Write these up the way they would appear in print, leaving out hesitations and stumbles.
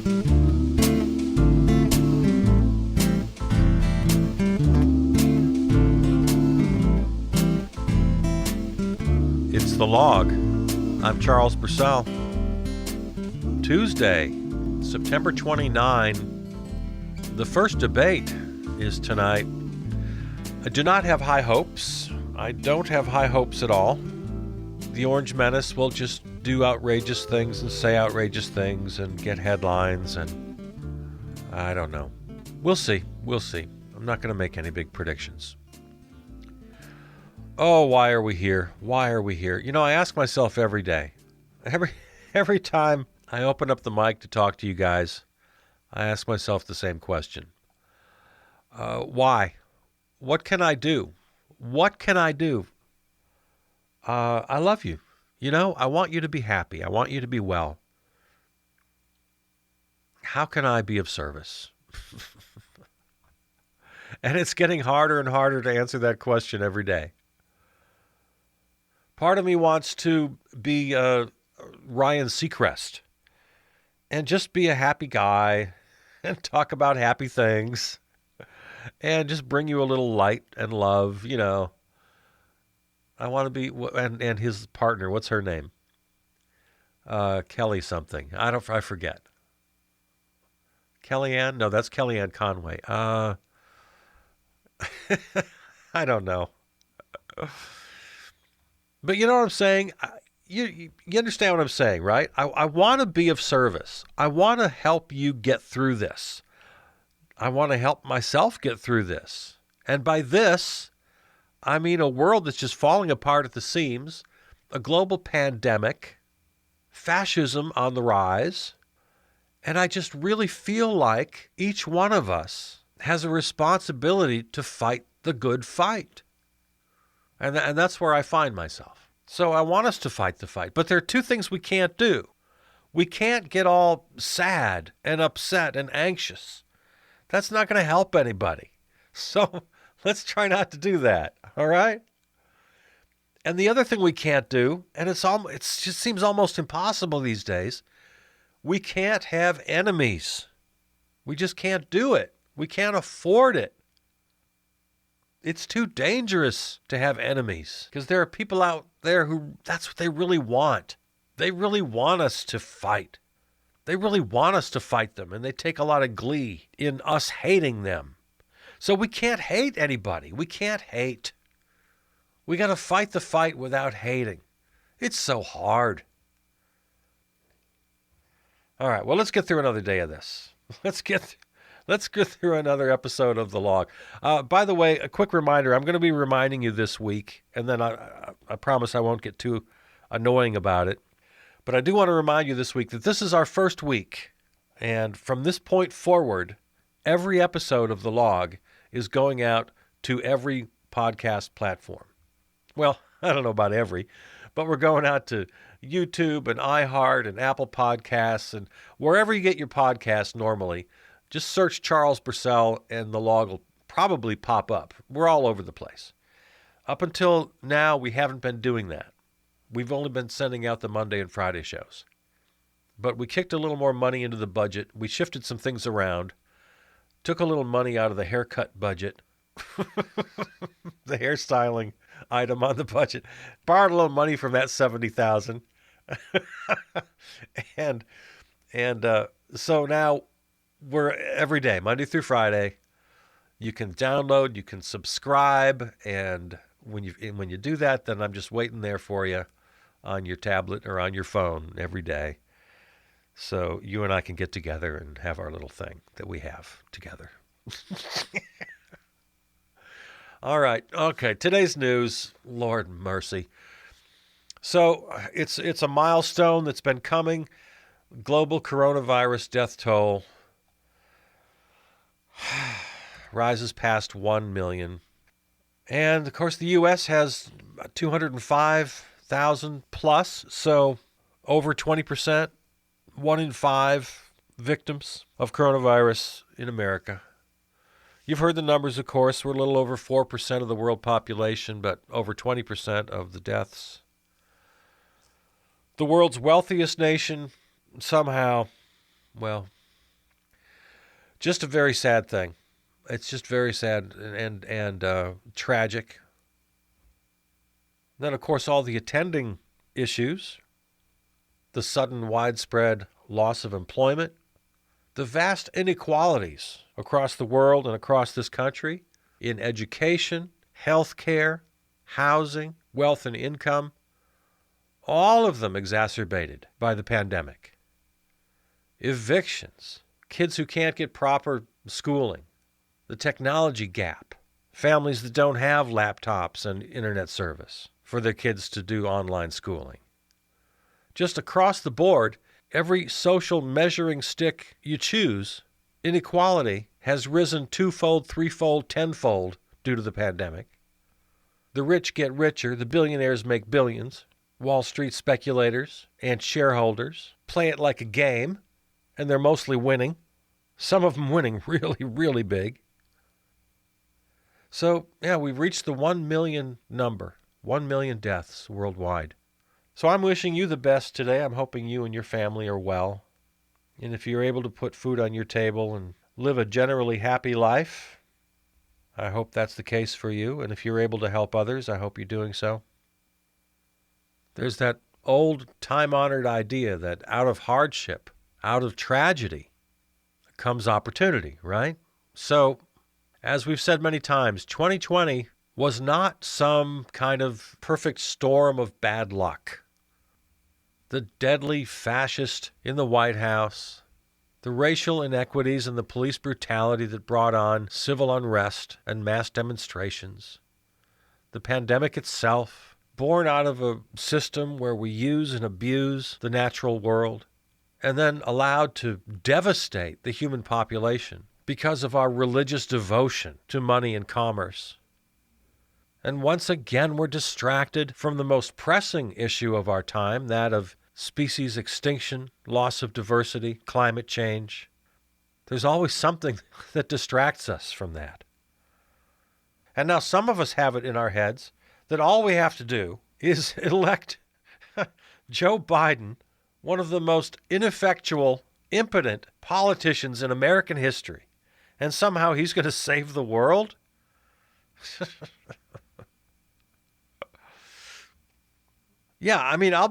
It's The Log. I'm Charles Purcell. Tuesday, September 29. The first debate is tonight. I do not have high hopes. I don't have high hopes at all. The Orange Menace will just do outrageous things and say outrageous things and get headlines, and I don't know. We'll see. We'll see. I'm not going to make any big predictions. Oh, why are we here? Why are we here? You know, I ask myself every day. Every time I open up the mic to talk to you guys, I ask myself the same question. Why? What can I do? What can I do? I love you. You know, I want you to be happy. I want you to be well. How can I be of service? And it's getting harder and harder to answer that question every day. Part of me wants to be Ryan Seacrest and just be a happy guy and talk about happy things and just bring you a little light and love, you know. I want to be, and his partner, what's her name? Kelly something. I forget. Kellyanne? No, that's Kellyanne Conway. I don't know. But you know what I'm saying? You understand what I'm saying, right? I want to be of service. I want to help you get through this. I want to help myself get through this. And by this, I mean a world that's just falling apart at the seams, a global pandemic, fascism on the rise, and I just really feel like each one of us has a responsibility to fight the good fight. And that's where I find myself. So I want us to fight the fight. But there are two things we can't do. We can't get all sad and upset and anxious. That's not going to help anybody. So let's try not to do that, all right? And the other thing we can't do, and it just seems almost impossible these days, we can't have enemies. We just can't do it. We can't afford it. It's too dangerous to have enemies because there are people out there who that's what they really want. They really want us to fight. They really want us to fight them, and they take a lot of glee in us hating them. So we can't hate anybody. We can't hate. We got to fight the fight without hating. It's so hard. All right, well, let's get through another day of this. Let's get through another episode of The Log. By the way, a quick reminder, I'm going to be reminding you this week, and then I promise I won't get too annoying about it. But I do want to remind you this week that this is our first week, and from this point forward, every episode of The Log is going out to every podcast platform. Well, I don't know about every, but we're going out to YouTube and iHeart and Apple Podcasts and wherever you get your podcasts normally. Just search Charles Purcell and The Log will probably pop up. We're all over the place. Up until now, we haven't been doing that. We've only been sending out the Monday and Friday shows. But we kicked a little more money into the budget. We shifted some things around. Took a little money out of the haircut budget. The hairstyling item on the budget. Borrowed a little money from that $70,000. And so now we're every day, Monday through Friday. You can download, you can subscribe, and when you do that, then I'm just waiting there for you on your tablet or on your phone every day. So you and I can get together and have our little thing that we have together. All right. Okay. Today's news, Lord mercy. So it's a milestone that's been coming. Global coronavirus death toll rises past 1 million. And, of course, the U.S. has 205,000 plus, so over 20%, 1 in 5 victims of coronavirus in America. You've heard the numbers, of course. We're a little over 4% of the world population, but over 20% of the deaths. The world's wealthiest nation, somehow, well, Just a very sad thing. It's just very sad and tragic. Then, of course, all the attending issues, the sudden widespread loss of employment, the vast inequalities across the world and across this country in education, healthcare, housing, wealth and income, all of them exacerbated by the pandemic. Evictions, kids who can't get proper schooling, the technology gap, families that don't have laptops and internet service for their kids to do online schooling. Just across the board, every social measuring stick you choose, inequality has risen twofold, threefold, tenfold due to the pandemic. The rich get richer, the billionaires make billions, Wall Street speculators and shareholders play it like a game, and they're mostly winning. Some of them winning really, really big. So, yeah, we've reached the 1 million number, 1 million deaths worldwide. So I'm wishing you the best today. I'm hoping you and your family are well. And if you're able to put food on your table and live a generally happy life, I hope that's the case for you. And if you're able to help others, I hope you're doing so. There's that old time-honored idea that out of hardship, out of tragedy, comes opportunity, right? So, as we've said many times, 2020 was not some kind of perfect storm of bad luck. The deadly fascist in the White House, the racial inequities and the police brutality that brought on civil unrest and mass demonstrations, the pandemic itself, born out of a system where we use and abuse the natural world, and then allowed to devastate the human population because of our religious devotion to money and commerce. And once again, we're distracted from the most pressing issue of our time, that of species extinction, loss of diversity, climate change. There's always something that distracts us from that. And now some of us have it in our heads that all we have to do is elect Joe Biden, one of the most ineffectual, impotent politicians in American history, and somehow he's going to save the world? Yeah, I mean, I'll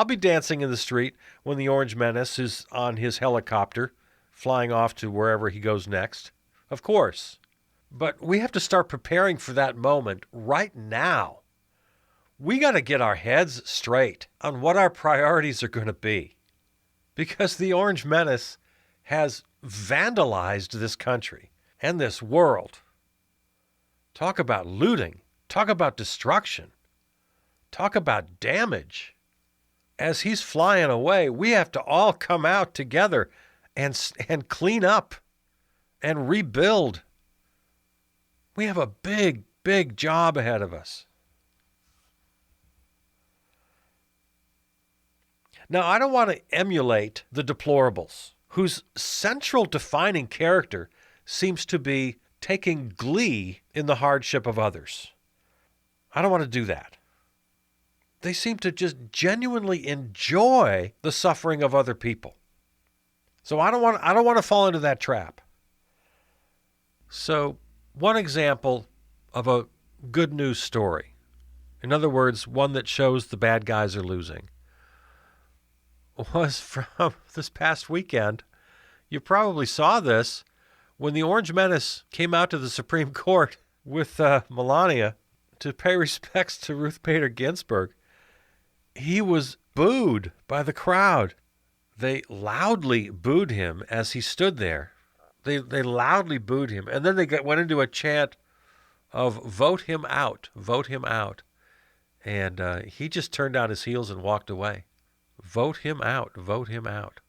be dancing in the street when the Orange Menace is on his helicopter flying off to wherever he goes next. Of course. But we have to start preparing for that moment right now. We got to get our heads straight on what our priorities are going to be. Because the Orange Menace has vandalized this country and this world. Talk about looting. Talk about destruction. Talk about damage. As he's flying away, we have to all come out together and clean up and rebuild. We have a big, big job ahead of us. Now, I don't want to emulate the deplorables, whose central defining character seems to be taking glee in the hardship of others. I don't want to do that. They seem to just genuinely enjoy the suffering of other people. So I don't want to fall into that trap. So, one example of a good news story, in other words, one that shows the bad guys are losing, was from this past weekend. You probably saw this when the Orange Menace came out to the Supreme Court with Melania to pay respects to Ruth Bader Ginsburg. He was booed by the crowd. They loudly booed him as he stood there. They loudly booed him. And then they went into a chant of vote him out, vote him out. And he just turned on his heels and walked away. Vote him out, vote him out.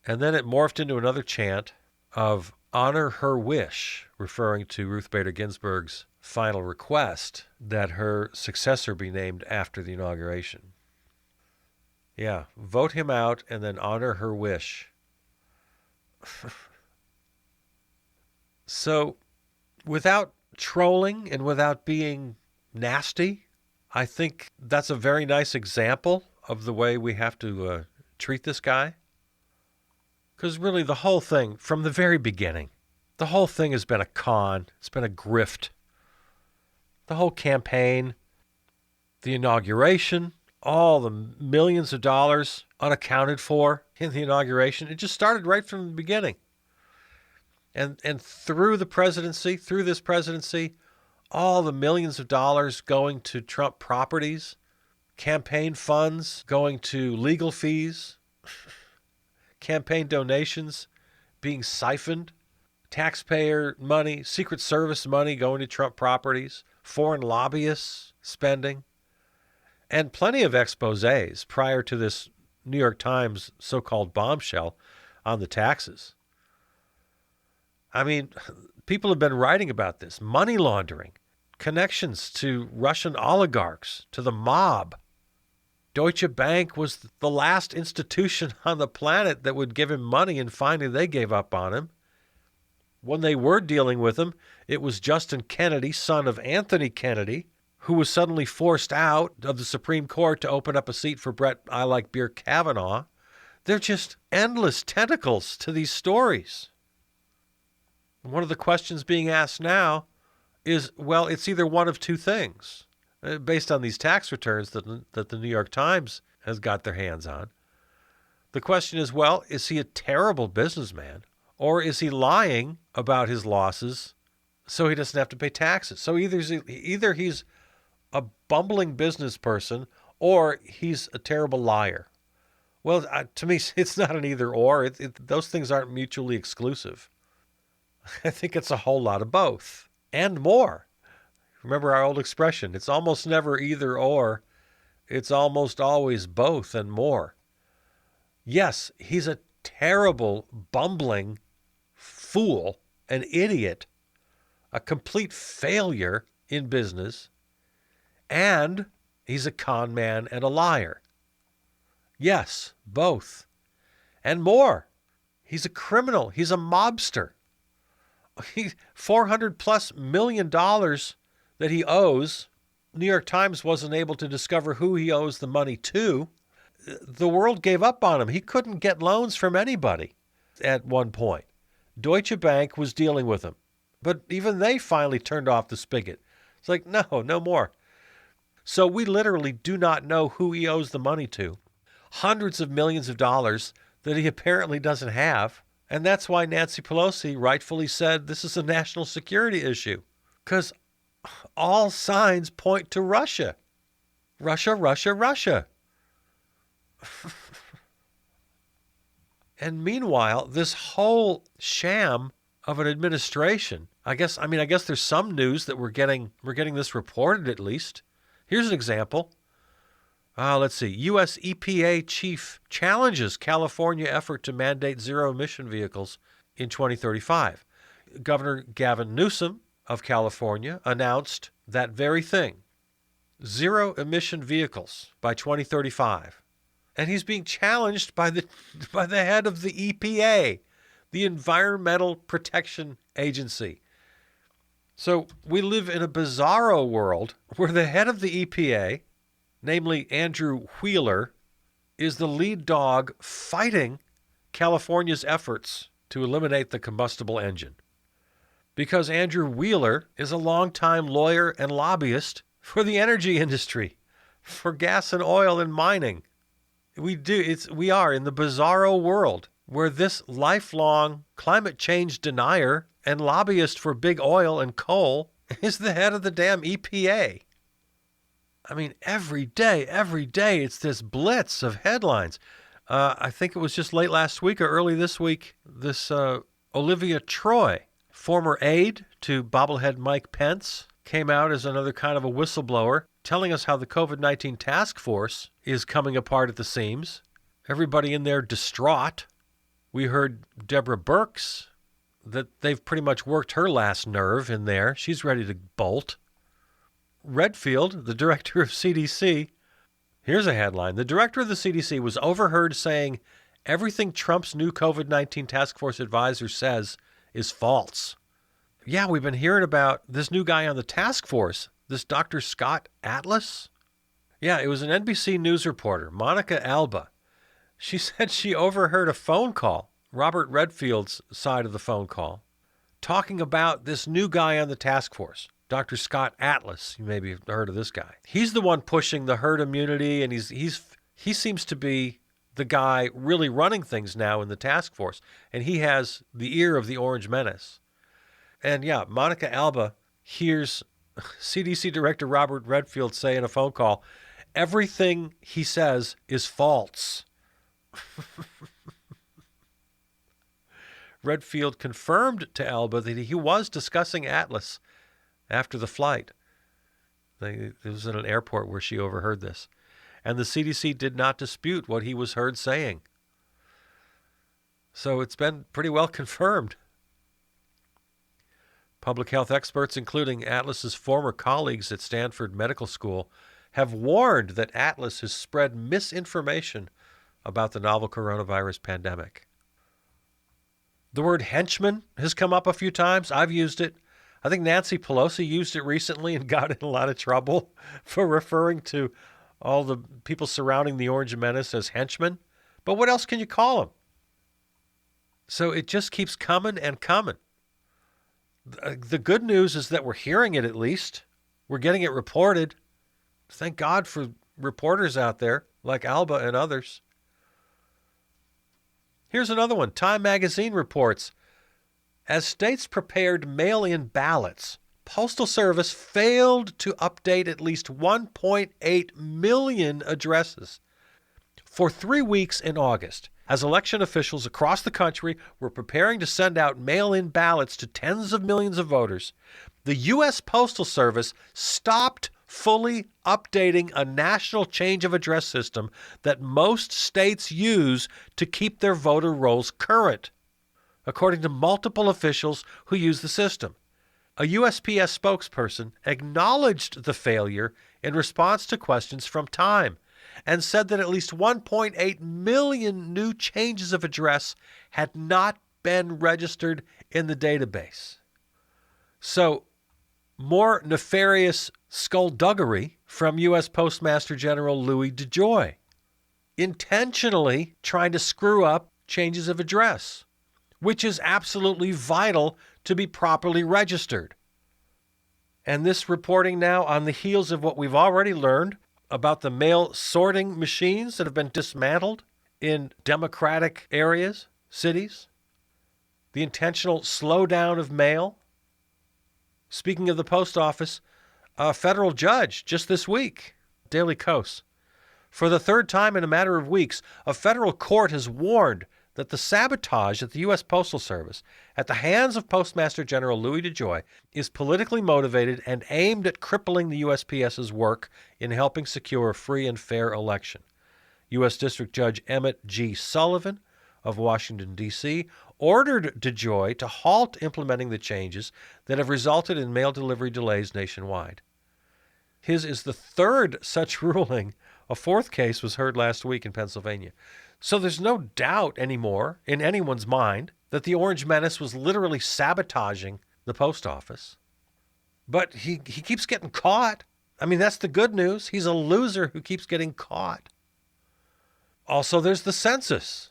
And then it morphed into another chant of honor her wish, referring to Ruth Bader Ginsburg's final request that her successor be named after the inauguration. Yeah, vote him out and then honor her wish. So, without trolling and without being nasty, I think that's a very nice example of the way we have to treat this guy. Because really the whole thing, from the very beginning, the whole thing has been a con. It's been a grift. The whole campaign, the inauguration, all the millions of dollars unaccounted for in the inauguration, it just started right from the beginning. And through this presidency, all the millions of dollars going to Trump properties, campaign funds going to legal fees, campaign donations being siphoned, taxpayer money, Secret Service money going to Trump properties, foreign lobbyists spending, and plenty of exposés prior to this New York Times so-called bombshell on the taxes. I mean, people have been writing about this. Money laundering, connections to Russian oligarchs, to the mob. Deutsche Bank was the last institution on the planet that would give him money, and finally they gave up on him. When they were dealing with him, it was Justin Kennedy, son of Anthony Kennedy, who was suddenly forced out of the Supreme Court to open up a seat for Brett I Like Beer Kavanaugh. They're just endless tentacles to these stories. One of the questions being asked now is, well, it's either one of two things, based on these tax returns that the New York Times has got their hands on. The question is, well, is he a terrible businessman, or is he lying about his losses so he doesn't have to pay taxes? So either he's a bumbling business person or he's a terrible liar. Well, to me, it's not an either or. Those things aren't mutually exclusive. I think it's a whole lot of both and more. Remember our old expression, it's almost never either or. It's almost always both and more. Yes, he's a terrible, bumbling fool, an idiot, a complete failure in business, and he's a con man and a liar. Yes, both. And more. He's a criminal. He's a mobster. $400+ million that he owes. New York Times wasn't able to discover who he owes the money to. The world gave up on him. He couldn't get loans from anybody at one point. Deutsche Bank was dealing with him. But even they finally turned off the spigot. It's like, no more. So we literally do not know who he owes the money to. Hundreds of millions of dollars that he apparently doesn't have. And that's why Nancy Pelosi rightfully said this is a national security issue. Because all signs point to Russia. Russia. And meanwhile, this whole sham of an administration, I guess there's some news that we're getting this reported at least. Here's an example. Let's see. U.S. EPA chief challenges California effort to mandate zero-emission vehicles in 2035. Governor Gavin Newsom of California announced that very thing, zero-emission vehicles by 2035. And he's being challenged by the head of the EPA, the Environmental Protection Agency. So we live in a bizarro world where the head of the EPA, namely Andrew Wheeler, is the lead dog fighting California's efforts to eliminate the combustible engine. Because Andrew Wheeler is a longtime lawyer and lobbyist for the energy industry, for gas and oil and mining. We are in the bizarro world where this lifelong climate change denier and lobbyist for big oil and coal is the head of the damn EPA. I mean, every day, it's this blitz of headlines. I think it was just late last week or early this week, this Olivia Troy, former aide to bobblehead Mike Pence, came out as another kind of a whistleblower, telling us how the COVID-19 task force is coming apart at the seams. Everybody in there distraught. We heard Deborah Birx, that they've pretty much worked her last nerve in there. She's ready to bolt. Redfield, the director of CDC, here's a headline. The director of the CDC was overheard saying everything Trump's new COVID-19 task force advisor says is false. Yeah, we've been hearing about this new guy on the task force, this Dr. Scott Atlas. Yeah, it was an NBC News reporter, Monica Alba. She said she overheard a phone call Robert Redfield's side of the phone call, talking about this new guy on the task force, Dr. Scott Atlas. You maybe have heard of this guy. He's the one pushing the herd immunity, and he seems to be the guy really running things now in the task force, and he has the ear of the Orange Menace. And yeah, Monica Alba hears CDC Director Robert Redfield say in a phone call, everything he says is false. Redfield confirmed to Alba that he was discussing Atlas after the flight. It was in an airport where she overheard this. And the CDC did not dispute what he was heard saying. So it's been pretty well confirmed. Public health experts, including Atlas's former colleagues at Stanford Medical School, have warned that Atlas has spread misinformation about the novel coronavirus pandemic. The word henchman has come up a few times. I've used it. I think Nancy Pelosi used it recently and got in a lot of trouble for referring to all the people surrounding the Orange Menace as henchmen. But what else can you call them? So it just keeps coming and coming. The good news is that we're hearing it at least. We're getting it reported. Thank God for reporters out there like Alba and others. Here's another one. Time magazine reports, as states prepared mail-in ballots, Postal Service failed to update at least 1.8 million addresses for 3 weeks in August, as election officials across the country were preparing to send out mail-in ballots to tens of millions of voters. The U.S. Postal Service stopped fully updating a national change of address system that most states use to keep their voter rolls current, according to multiple officials who use the system. A USPS spokesperson acknowledged the failure in response to questions from Time and said that at least 1.8 million new changes of address had not been registered in the database. So, more nefarious skullduggery from U.S. Postmaster General Louis DeJoy, intentionally trying to screw up changes of address, which is absolutely vital to be properly registered. And this reporting now on the heels of what we've already learned about the mail sorting machines that have been dismantled in Democratic areas, cities, the intentional slowdown of mail. Speaking of the post office, a federal judge just this week, Daily Kos, for the third time in a matter of weeks, a federal court has warned that the sabotage at the U.S. Postal Service at the hands of Postmaster General Louis DeJoy is politically motivated and aimed at crippling the USPS's work in helping secure a free and fair election. U.S. District Judge Emmett G. Sullivan of Washington, D.C., ordered DeJoy to halt implementing the changes that have resulted in mail delivery delays nationwide. His is the third such ruling. A fourth case was heard last week in Pennsylvania. So there's no doubt anymore in anyone's mind that the Orange Menace was literally sabotaging the post office. But he keeps getting caught. I mean, that's the good news. He's a loser who keeps getting caught. Also, there's the census.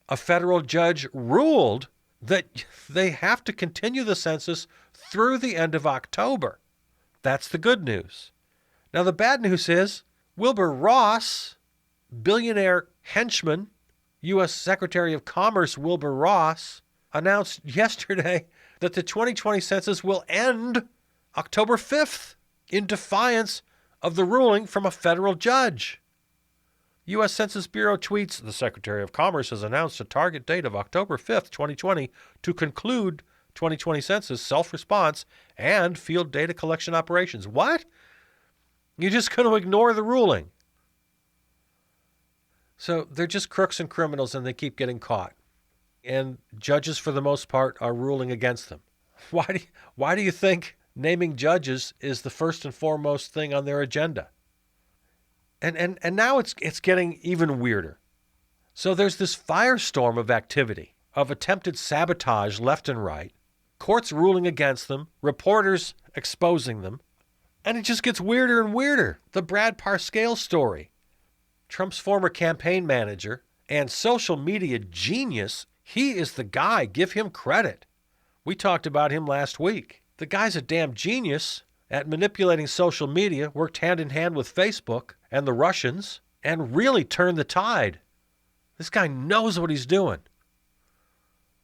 A federal judge ruled that they have to continue the census through the end of October. That's the good news. Now, the bad news is Wilbur Ross, billionaire henchman, U.S. Secretary of Commerce Wilbur Ross, announced yesterday that the 2020 census will end October 5th in defiance of the ruling from a federal judge. U.S. Census Bureau tweets, the Secretary of Commerce has announced a target date of October 5th, 2020 to conclude 2020 census, self-response, and field data collection operations. What? You're just going to ignore the ruling. So they're just crooks and criminals, and they keep getting caught. And judges, for the most part, are ruling against them. Why do you think naming judges is the first and foremost thing on their agenda? And now it's getting even weirder. So there's this firestorm of activity, of attempted sabotage left and right, courts ruling against them, reporters exposing them, and it just gets weirder and weirder. The Brad Parscale story. Trump's former campaign manager and social media genius, He is the guy. Give him credit. We talked about him last week. The guy's a damn genius at manipulating social media, worked hand in hand with Facebook and the Russians, and really turned the tide. This guy knows what he's doing.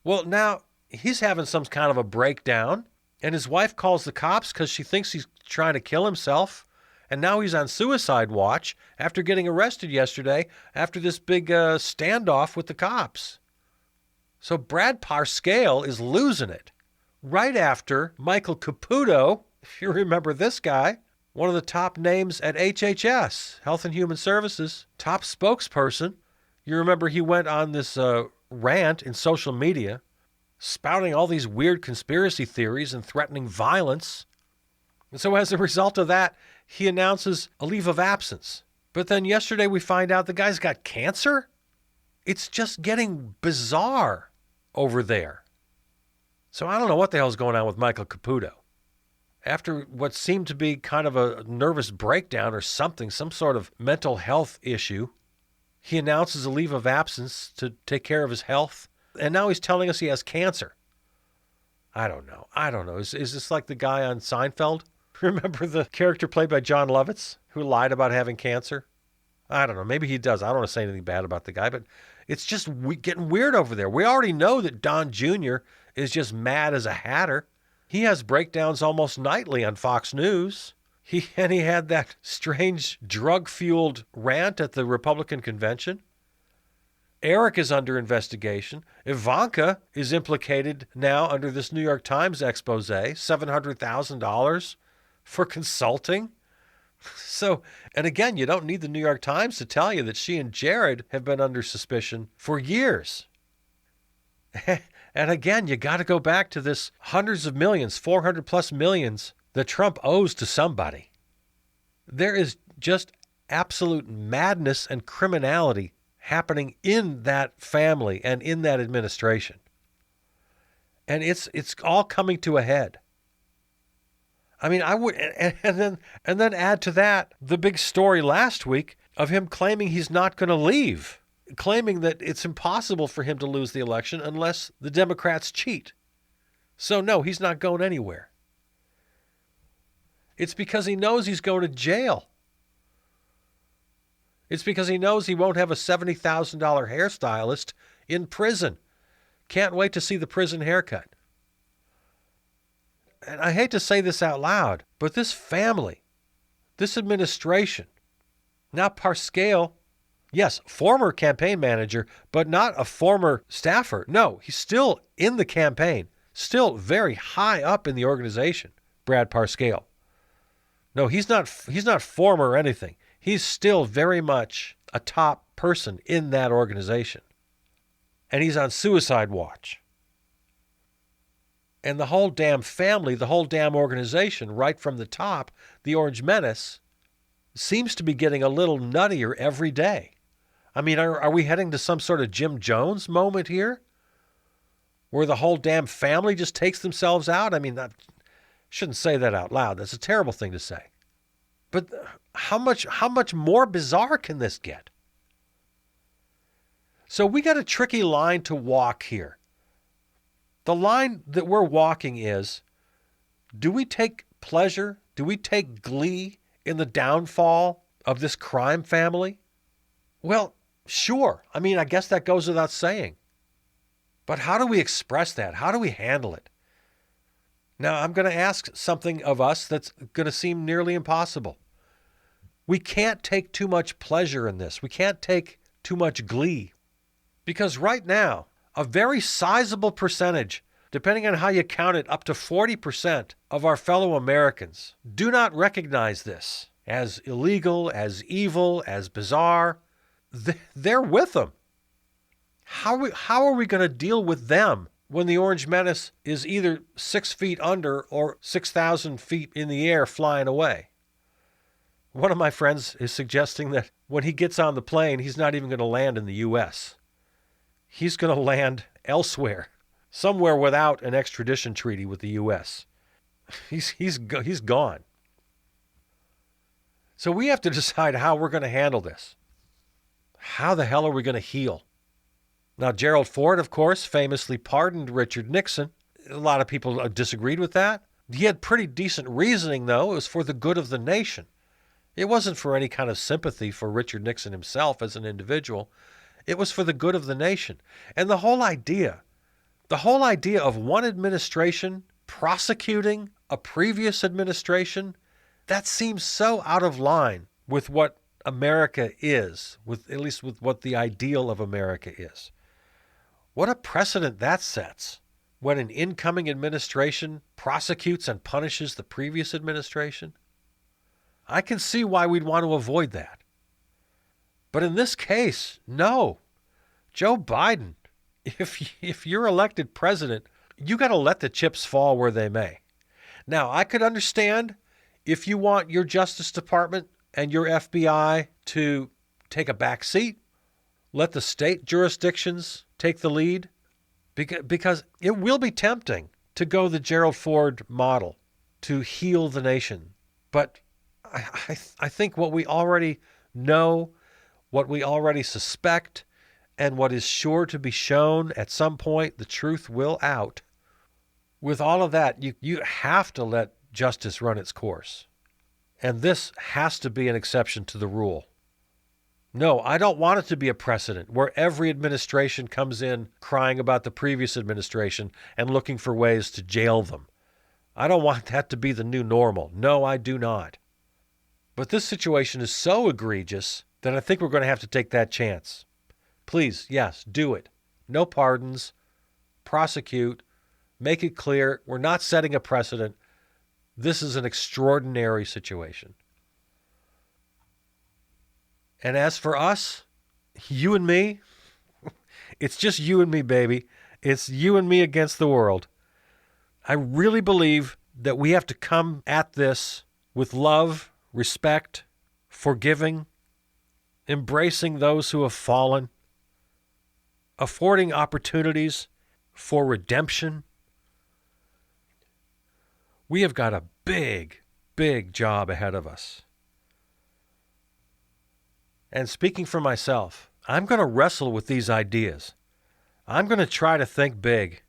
Well, now he's having some kind of a breakdown, and his wife calls the cops because she thinks he's trying to kill himself, and now he's on suicide watch after getting arrested yesterday after this big standoff with the cops. So Brad Parscale is losing it right after Michael Caputo, if you remember this guy, one of the top names at HHS, Health and Human Services, top spokesperson. You remember he went on this rant in social media, spouting all these weird conspiracy theories and threatening violence. And so as a result of that, he announces a leave of absence. But then yesterday we find out the guy's got cancer? It's just getting bizarre over there. So I don't know what the hell's going on with Michael Caputo. After what seemed to be kind of a nervous breakdown or something, some sort of mental health issue, he announces a leave of absence to take care of his health. And now he's telling us he has cancer. I don't know. Is this like the guy on Seinfeld? Remember the character played by John Lovitz who lied about having cancer? I don't know. Maybe he does. I don't want to say anything bad about the guy, but it's just getting weird over there. We already know that Don Jr. is just mad as a hatter. He has breakdowns almost nightly on Fox News. He had that strange drug-fueled rant at the Republican convention. Eric is under investigation. Ivanka is implicated now under this New York Times expose, $700,000 for consulting. So, and again, you don't need the New York Times to tell you that she and Jared have been under suspicion for years. And again, you got to go back to this hundreds of millions, 400 plus millions that Trump owes to somebody. There is just absolute madness and criminality happening in that family and in that administration. And it's all coming to a head. I mean, I would, and then add to that the big story last week of him claiming he's not going to leave, claiming that it's impossible for him to lose the election unless the Democrats cheat. So no, he's not going anywhere. It's because he knows he's going to jail. It's because he knows he won't have a $70,000 hairstylist in prison. Can't wait to see the prison haircut. And I hate to say this out loud, but this family, this administration, now Parscale, yes, former campaign manager, but not a former staffer. No, he's still in the campaign, still very high up in the organization, Brad Parscale. No, he's not former or anything. He's still very much a top person in that organization. And he's on suicide watch. And the whole damn family, the whole damn organization, right from the top, the Orange Menace, seems to be getting a little nuttier every day. I mean, are we heading to some sort of Jim Jones moment here? Where the whole damn family just takes themselves out? I mean, I shouldn't say that out loud. That's a terrible thing to say. But how much more bizarre can this get? So we got a tricky line to walk here. The line that we're walking is, do we take pleasure, do we take glee in the downfall of this crime family? Well, sure. I mean, I guess that goes without saying. But how do we express that? How do we handle it? Now, I'm going to ask something of us that's going to seem nearly impossible. We can't take too much pleasure in this. We can't take too much glee. Because right now, a very sizable percentage, depending on how you count it, up to 40% of our fellow Americans do not recognize this as illegal, as evil, as bizarre. They're with them. How are we going to deal with them when the Orange Menace is either 6 feet under or 6,000 feet in the air flying away? One of my friends is suggesting that when he gets on the plane, he's not even going to land in the U.S. He's going to land elsewhere, somewhere without an extradition treaty with the U.S. He's gone. So we have to decide how we're going to handle this. How the hell are we going to heal? Now, Gerald Ford, of course, famously pardoned Richard Nixon. A lot of people disagreed with that. He had pretty decent reasoning, though. It was for the good of the nation. It wasn't for any kind of sympathy for Richard Nixon himself as an individual. It was for the good of the nation. And the whole idea of one administration prosecuting a previous administration, that seems so out of line with what America is, at least with what the ideal of America is. What a precedent that sets when an incoming administration prosecutes and punishes the previous administration. I can see why we'd want to avoid that. But in this case, no. Joe Biden, if you're elected president, you got to let the chips fall where they may. Now, I could understand if you want your Justice Department and your FBI to take a back seat, let the state jurisdictions take the lead, because it will be tempting to go the Gerald Ford model to heal the nation. But I think what we already know, what we already suspect, and what is sure to be shown at some point, the truth will out. With all of that, you have to let justice run its course. And this has to be an exception to the rule. No, I don't want it to be a precedent where every administration comes in crying about the previous administration and looking for ways to jail them. I don't want that to be the new normal. No, I do not. But this situation is so egregious that I think we're going to have to take that chance. Please, yes, do it. No pardons. Prosecute. Make it clear we're not setting a precedent. This is an extraordinary situation. And as for us, you and me, it's just you and me, baby. It's you and me against the world. I really believe that we have to come at this with love, respect, forgiving, embracing those who have fallen, affording opportunities for redemption. We have got a big, big job ahead of us. And speaking for myself, I'm going to wrestle with these ideas. I'm going to try to think big.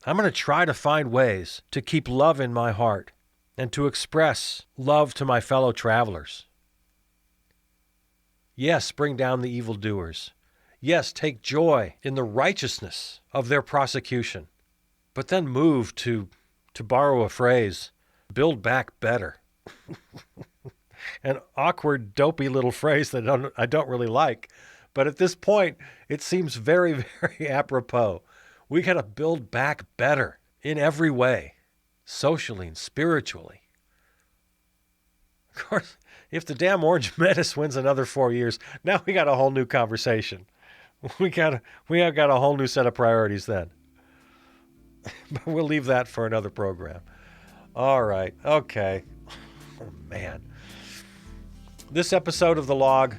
I'm going to try to find ways to keep love in my heart and to express love to my fellow travelers. Yes, bring down the evildoers. Yes, take joy in the righteousness of their prosecution. But then move to borrow a phrase, build back better. An awkward, dopey little phrase that I don't really like. But at this point, it seems very, very apropos. We got to build back better in every way, socially and spiritually. Of course, if the damn Orange Menace wins another 4 years, now we got a whole new conversation. We have got a whole new set of priorities then. But we'll leave that for another program. All right. Okay. Oh, man. This episode of The Log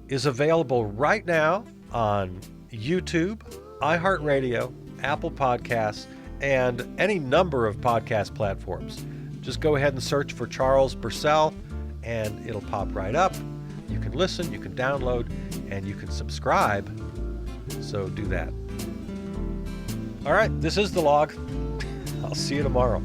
is available right now on YouTube, iHeartRadio, Apple Podcasts, and any number of podcast platforms. Just go ahead and search for Charles Purcell, and it'll pop right up. You can listen, you can download, and you can subscribe. So do that. All right, this is The Log. I'll see you tomorrow.